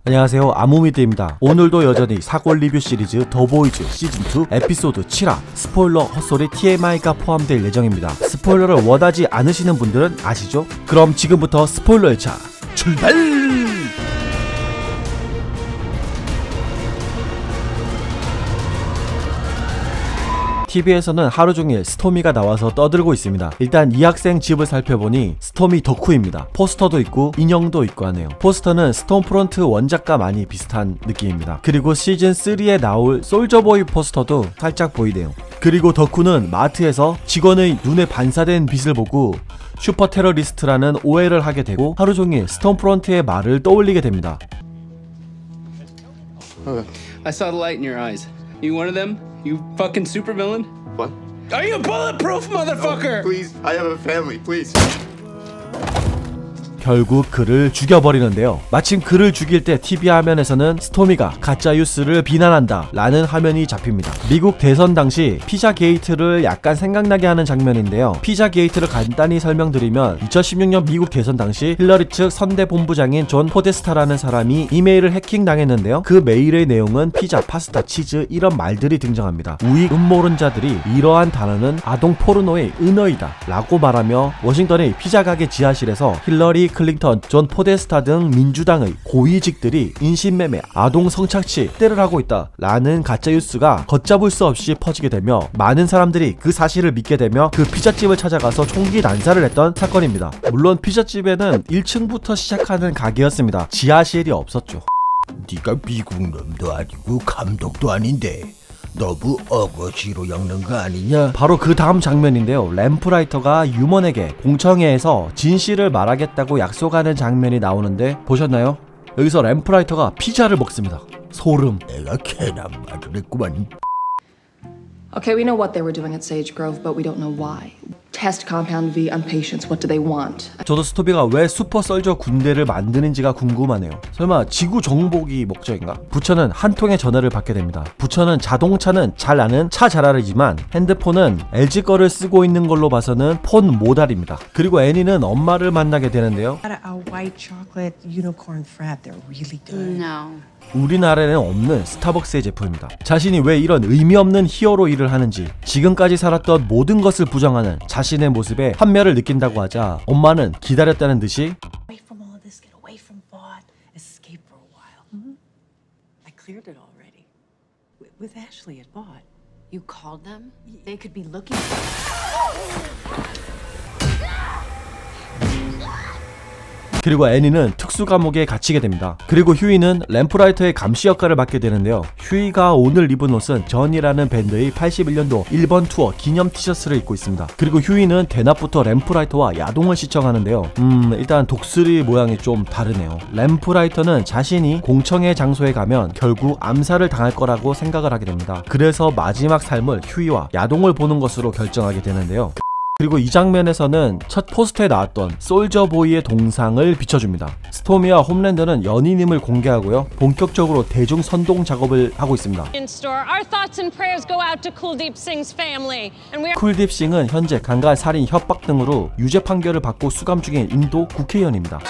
안녕하세요, 아무미드입니다. 오늘도 여전히 사골 리뷰 시리즈 더보이즈 시즌2 에피소드 7화 스포일러 헛소리 TMI가 포함될 예정입니다. 스포일러를 원하지 않으시는 분들은 아시죠? 그럼 지금부터 스포일러 1차 출발! TV에서는 하루종일 스토미가 나와서 떠들고 있습니다. 일단 이 학생 집을 살펴보니 스토미 덕후입니다. 포스터도 있고 인형도 있고 하네요. 포스터는 스톰프론트 원작과 많이 비슷한 느낌입니다. 그리고 시즌3에 나올 솔저보이 포스터도 살짝 보이네요. 그리고 덕후는 마트에서 직원의 눈에 반사된 빛을 보고 슈퍼 테러리스트라는 오해를 하게 되고 하루종일 스톰프론트의 말을 떠올리게 됩니다. I saw the light in your eyes. You one of them? You fucking supervillain? What? Are you bulletproof, motherfucker? No, please, I have a family, please. 결국 그를 죽여버리는데요. 마침 그를 죽일 때 TV 화면에서는 스토미가 가짜 뉴스를 비난한다 라는 화면이 잡힙니다. 미국 대선 당시 피자 게이트를 약간 생각나게 하는 장면인데요. 피자 게이트를 간단히 설명드리면 2016년 미국 대선 당시 힐러리 측 선대 본부장인 존 포데스타라는 사람이 이메일을 해킹당했는데요. 그 메일의 내용은 피자, 파스타, 치즈 이런 말들이 등장합니다. 우익 음모론자들이 이러한 단어는 아동 포르노의 은어이다 라고 말하며 워싱턴의 피자 가게 지하실에서 힐러리 클린턴, 존 포데스타 등 민주당의 고위직들이 인신매매, 아동 성착취, 때를 하고 있다 라는 가짜뉴스가 걷잡을 수 없이 퍼지게 되며 많은 사람들이 그 사실을 믿게 되며 그 피자집을 찾아가서 총기 난사를 했던 사건입니다. 물론 피자집에는 1층부터 시작하는 가게였습니다. 지하실이 없었죠. 네가 미국 놈도 아니고 감독도 아닌데 너무 어거지로 엮는 거 아니냐? 바로 그 다음 장면인데요. 램프라이터가 유먼에게 공청회에서 진실을 말하겠다고 약속하는 장면이 나오는데 보셨나요? 여기서 램프라이터가 피자를 먹습니다. 소름. 내가 괜한 말을 했구만. Okay, we know what they were doing at Sage Grove, but we don't know why. Test compound V on patients. What do they want? 저도 스토비가 왜 슈퍼 썰저 군대를 만드는지가 궁금하네요. 설마 지구 정복이 목적인가? 부처는 한 통의 전화를 받게 됩니다. 부처는 자동차는 잘 아는 차 잘알이지만 핸드폰은 LG 거를 쓰고 있는 걸로 봐서는 폰 모달입니다. 그리고 애니는 엄마를 만나게 되는데요. A white chocolate unicorn frap. They're really good. No. 우리나라에는 없는 스타벅스의 제품입니다. 자신이 왜 이런 의미 없는 히어로 일을 하는지, 지금까지 살았던 모든 것을 부정하는 자신의 모습에 환멸을 느낀다고 하자 엄마는 기다렸다는 듯이 Away from all of this, get away from Bot, escape for a while. I cleared it already. With Ashley at Bot. You called them? They could be looking. 그리고 애니는 특수 감옥에 갇히게 됩니다. 그리고 휴이는 램프라이터의 감시 역할을 맡게 되는데요. 휴이가 오늘 입은 옷은 전이라는 밴드의 81년도 1번 투어 기념 티셔츠를 입고 있습니다. 그리고 휴이는 대낮부터 램프라이터와 야동을 시청하는데요. 일단 독수리 모양이 좀 다르네요. 램프라이터는 자신이 공청회 장소에 가면 결국 암살을 당할 거라고 생각을 하게 됩니다. 그래서 마지막 삶을 휴이와 야동을 보는 것으로 결정하게 되는데요. 그리고 이 장면에서는 첫 포스터에 나왔던 솔저보이의 동상을 비춰줍니다. 스토미와 홈랜더는 연인임을 공개하고요. 본격적으로 대중 선동 작업을 하고 있습니다. 쿨딥싱은 현재 강간, 살인, 협박 등으로 유죄 판결을 받고 수감 중인 인도 국회의원입니다.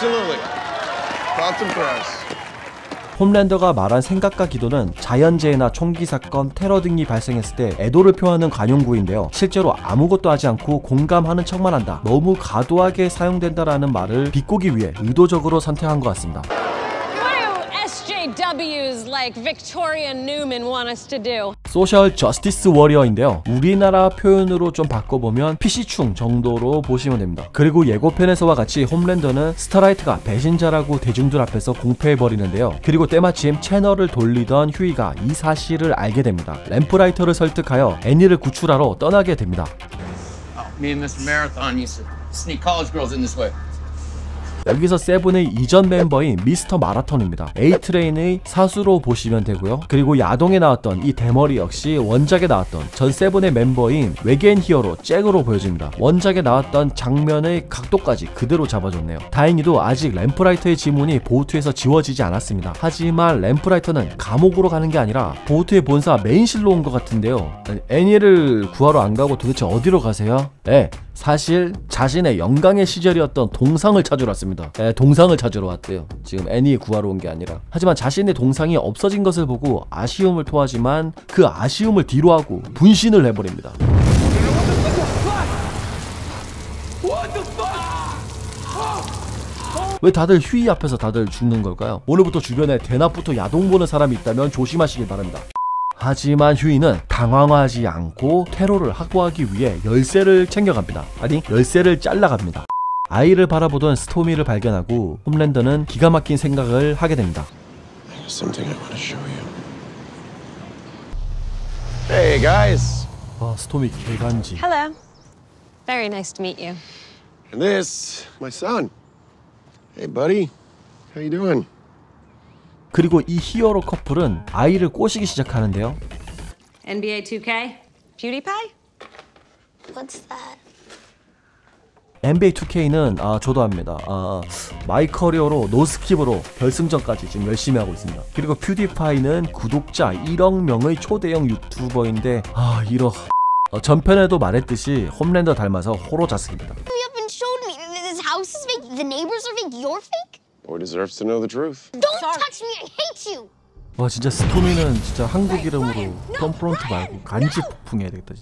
홈랜더가 말한 생각과 기도는 자연재해나 총기 사건, 테러 등이 발생했을 때 애도를 표하는 관용구인데요. 실제로 아무것도 하지 않고 공감하는 척만 한다, 너무 과도하게 사용된다라는 말을 비꼬기 위해 의도적으로 선택한 것 같습니다. W's like Victoria Newman want us to do. 소셜 저스티스 워리어인데요. 우리나라 표현으로 좀 바꿔보면 PC충 정도로 보시면 됩니다. 그리고 예고편에서와 같이 홈랜더는 스타라이트가 배신자라고 대중들 앞에서 공표해버리는데요. 그리고 때마침 채널을 돌리던 휴이가 이 사실을 알게 됩니다. 램프라이터를 설득하여 애니를 구출하러 떠나게 됩니다. Me and Mr. Marathon used to sneak college girls in this way. 여기서 세븐의 이전 멤버인 미스터 마라톤입니다. A트레인의 사수로 보시면 되고요. 그리고 야동에 나왔던 이 대머리 역시 원작에 나왔던 전 세븐의 멤버인 외계인 히어로 잭으로 보여집니다. 원작에 나왔던 장면의 각도까지 그대로 잡아줬네요. 다행히도 아직 램프라이터의 지문이 보호투에서 지워지지 않았습니다. 하지만 램프라이터는 감옥으로 가는 게 아니라 보호투의 본사 메인실로 온 것 같은데요. 애니를 구하러 안 가고 도대체 어디로 가세요? 네, 사실 자신의 영광의 시절이었던 동상을 찾으러 왔습니다. 동상을 찾으러 왔대요. 지금 애니 구하러 온 게 아니라. 하지만 자신의 동상이 없어진 것을 보고 아쉬움을 토하지만 그 아쉬움을 뒤로하고 분신을 해버립니다. 왜 다들 휴이 앞에서 다들 죽는 걸까요? 오늘부터 주변에 대낮부터 야동 보는 사람이 있다면 조심하시길 바랍니다. 하지만 휴이는 당황하지 않고 테러를 확보하기 위해 열쇠를 챙겨갑니다. 아니, 열쇠를 잘라갑니다. 아이를 바라보던 스토미를 발견하고 홈랜더는 기가 막힌 생각을 하게 됩니다. Something I want to show you. Hey guys. 아, 스토미 개간지. Hello. Very nice to meet you. And this, my son. Hey buddy. How you doing? 그리고 이 히어로 커플은 아이를 꼬시기 시작하는데요. NBA 2K? PewDiePie? What's that? NBA 2K는 저도 합니다. 마이 커리어로 노스킵으로 결승전까지 지금 열심히 하고 있습니다. 그리고 퓨디파이는 구독자 1억 명의 초대형 유튜버인데 이러 전편에도 말했듯이 홈랜더 닮아서 호로 자식입니다. You up and showed me that this house is fake, the neighbors are fake, you're fake? Boy deserves to know the truth. Don't touch me, I hate you! 와, 진짜 스토미는 진짜 한국 이름으로 톰프론트 말고 간지 폭풍해야 되겠다.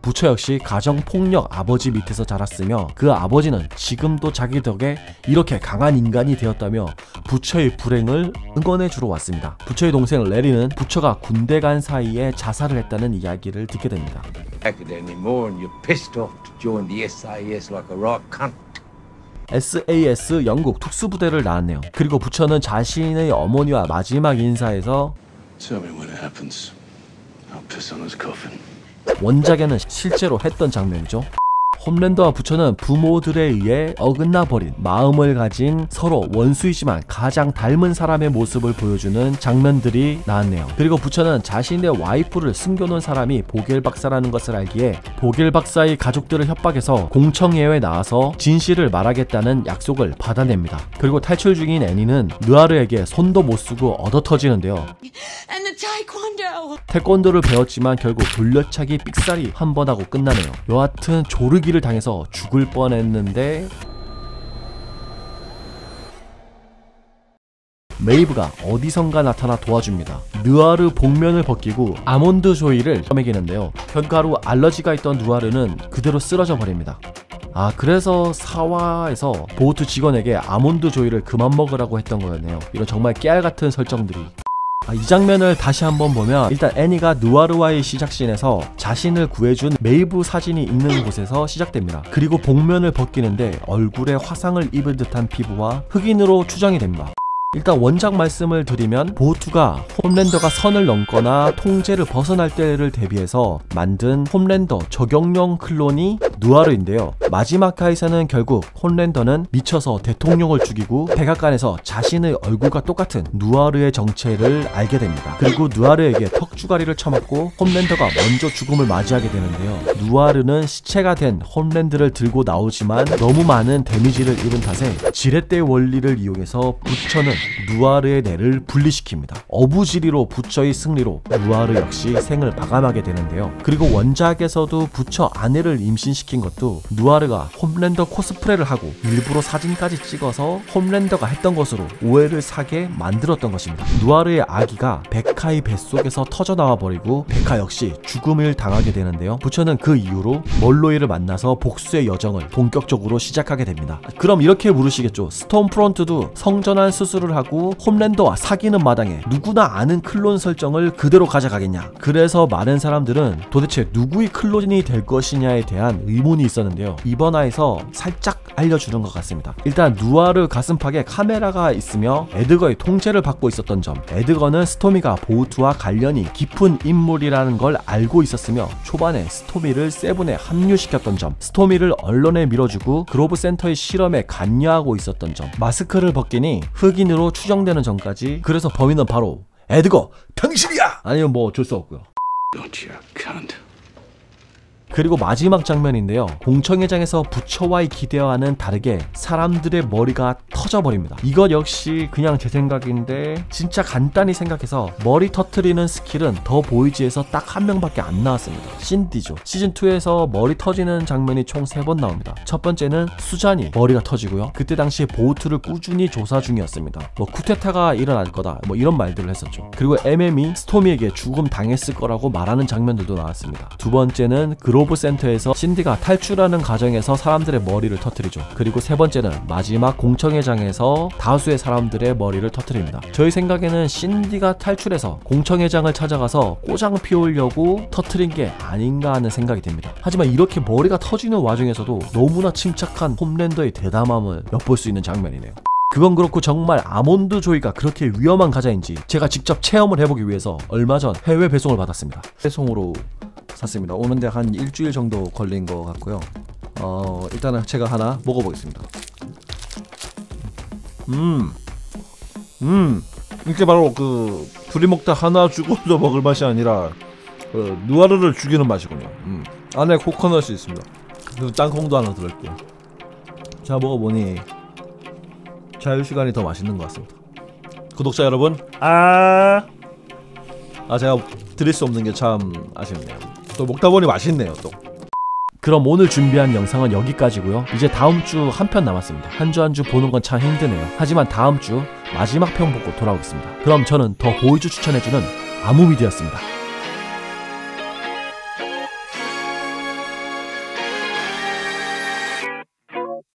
부처 역시 가정폭력 아버지 밑에서 자랐으며 그 아버지는 지금도 자기 덕에 이렇게 강한 인간이 되었다며 부처의 불행을 응원해 주러 왔습니다. 부처의 동생 레리는 부처가 군대 간 사이에 자살을 했다는 이야기를 듣게 됩니다. SAS 영국 특수부대를 나왔네요. 그리고 부처는 자신의 어머니와 마지막 인사에서 Tell me when it happens. I'll piss on his coffin. 원작에는 실제로 했던 장면이죠. 홈랜더와 부처는 부모들에 의해 어긋나버린 마음을 가진 서로 원수이지만 가장 닮은 사람의 모습을 보여주는 장면들이 나왔네요. 그리고 부처는 자신의 와이프를 숨겨놓은 사람이 보겔 박사라는 것을 알기에 보겔 박사의 가족들을 협박해서 공청회에 나와서 진실을 말하겠다는 약속을 받아냅니다. 그리고 탈출 중인 애니는 느아르에게 손도 못 쓰고 얻어터지는데요. And the taekwondo. 태권도를 배웠지만 결국 돌려차기 삑사리 한 번 하고 끝나네요. 여하튼 조르기를 당해서 죽을 뻔했는데 메이브가 어디선가 나타나 도와줍니다. 느아르 복면을 벗기고 아몬드 조이를 먹이는데요. 견과류 알러지가 있던 느아르는 그대로 쓰러져 버립니다. 그래서 사화에서 보호트 직원에게 아몬드 조이를 그만 먹으라고 했던 거였네요. 이런 정말 깨알같은 설정들이. 이 장면을 다시 한번 보면 일단 애니가 느와르와의 시작씬에서 자신을 구해준 메이브 사진이 있는 곳에서 시작됩니다. 그리고 복면을 벗기는데 얼굴에 화상을 입은 듯한 피부와 흑인으로 추정이 됩니다. 일단 원작 말씀을 드리면 보호투가 홈랜더가 선을 넘거나 통제를 벗어날 때를 대비해서 만든 홈랜더 적용용 클론이 느아르인데요. 마지막 화에서는 결국 홈랜더는 미쳐서 대통령을 죽이고 백악관에서 자신의 얼굴과 똑같은 느아르의 정체를 알게 됩니다. 그리고 느아르에게 턱주가리를 쳐맞고 홈랜더가 먼저 죽음을 맞이하게 되는데요. 느아르는 시체가 된 홈랜드를 들고 나오지만 너무 많은 데미지를 입은 탓에 지렛대 원리를 이용해서 부처는 느아르의 뇌를 분리시킵니다. 어부지리로 부처의 승리로 느아르 역시 생을 마감하게 되는데요. 그리고 원작에서도 부처 아내를 임신시킨 것도 느아르가 홈랜더 코스프레를 하고 일부러 사진까지 찍어서 홈랜더가 했던 것으로 오해를 사게 만들었던 것입니다. 느아르의 아기가 베카의 뱃속에서 터져나와 버리고 베카 역시 죽음을 당하게 되는데요. 부처는 그 이후로 멀로이를 만나서 복수의 여정을 본격적으로 시작하게 됩니다. 그럼 이렇게 물으시겠죠. 스톰프론트도 성전환 수술을 하고 홈랜더와 사귀는 마당에 누구나 아는 클론 설정을 그대로 가져가겠냐. 그래서 많은 사람들은 도대체 누구의 클론이 될 것이냐에 대한 의문이 있었는데요. 이번 화에서 살짝 알려주는 것 같습니다. 일단 느아르 가슴팍에 카메라가 있으며 에드거의 통제를 받고 있었던 점, 에드거는 스토미가 보우투와 관련이 깊은 인물이라는 걸 알고 있었으며 초반에 스토미를 세븐에 합류시켰던 점, 스토미를 언론에 밀어주고 그로브 센터의 실험에 관여하고 있었던 점, 마스크를 벗기니 흑인으로 추정되는 점까지. 그래서 범인은 바로 에드거 당신이야! 아니면 뭐 어쩔 수 없고요. Don't you cunt. 그리고 마지막 장면인데요. 공청회장에서 부처와의 기대와는 다르게 사람들의 머리가 터져버립니다. 이것 역시 그냥 제 생각인데 진짜 간단히 생각해서 머리 터트리는 스킬은 더 보이즈에서 딱 한 명밖에 안 나왔습니다. 신디죠. 시즌2에서 머리 터지는 장면이 총 3번 나옵니다. 첫 번째는 수잔이 머리가 터지고요. 그때 당시에 보우트를 꾸준히 조사 중이었습니다. 뭐 쿠데타가 일어날 거다 뭐 이런 말들을 했었죠. 그리고 MM이 스토미에게 죽음 당했을 거라고 말하는 장면들도 나왔습니다. 두 번째는 그로브 센터에서 신디가 탈출하는 과정에서 사람들의 머리를 터뜨리죠. 그리고 세 번째는 마지막 공청회장에서 다수의 사람들의 머리를 터뜨립니다. 저희 생각에는 신디가 탈출해서 공청회장을 찾아가서 꼬장 피우려고 터뜨린 게 아닌가 하는 생각이 듭니다. 하지만 이렇게 머리가 터지는 와중에서도 너무나 침착한 홈랜더의 대담함을 엿볼 수 있는 장면이네요. 그건 그렇고 정말 아몬드 조이가 그렇게 위험한 과자인지 제가 직접 체험을 해보기 위해서 얼마 전 해외 배송을 받았습니다. 배송으로 샀습니다. 오는데 한 일주일 정도 걸린 것 같고요. 일단은 제가 하나 먹어보겠습니다. 이게 바로 그 둘이 먹다 하나 죽어도 먹을 맛이 아니라 누아르를 죽이는 맛이군요. 안에 코코넛이 있습니다. 그리고 땅콩도 하나 들어있고요. 자, 먹어보니 자유시간이 더 맛있는 것 같습니다. 구독자 여러분, 제가 드릴 수 없는 게 참 아쉽네요. 또 먹다 보니 맛있네요. 또 그럼 오늘 준비한 영상은 여기까지고요. 이제 다음주 한 편 남았습니다. 한 주 한 주 보는 건 참 힘드네요. 하지만 다음주 마지막 편 보고 돌아오겠습니다. 그럼 저는 더 보이즈 추천해주는 아무미디였습니다.